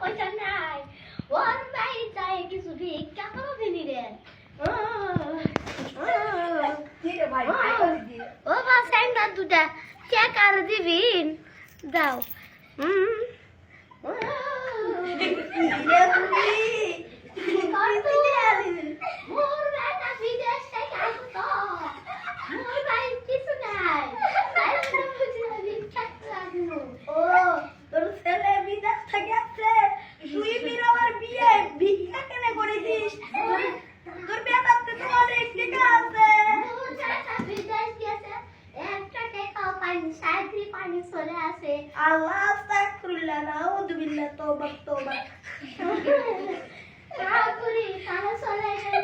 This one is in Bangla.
পয়সা নাই ওর ভাই চাই কিছু ভিক্ষা করবি নি রে ও বা স্যান্ডা দুটা চেক আর দিবিন দাও আল্লাহ আস্তাগফিরুল্লাহ নাউযুবিল্লাহ তওবা তওবা কাকুরি কানে চলে গেল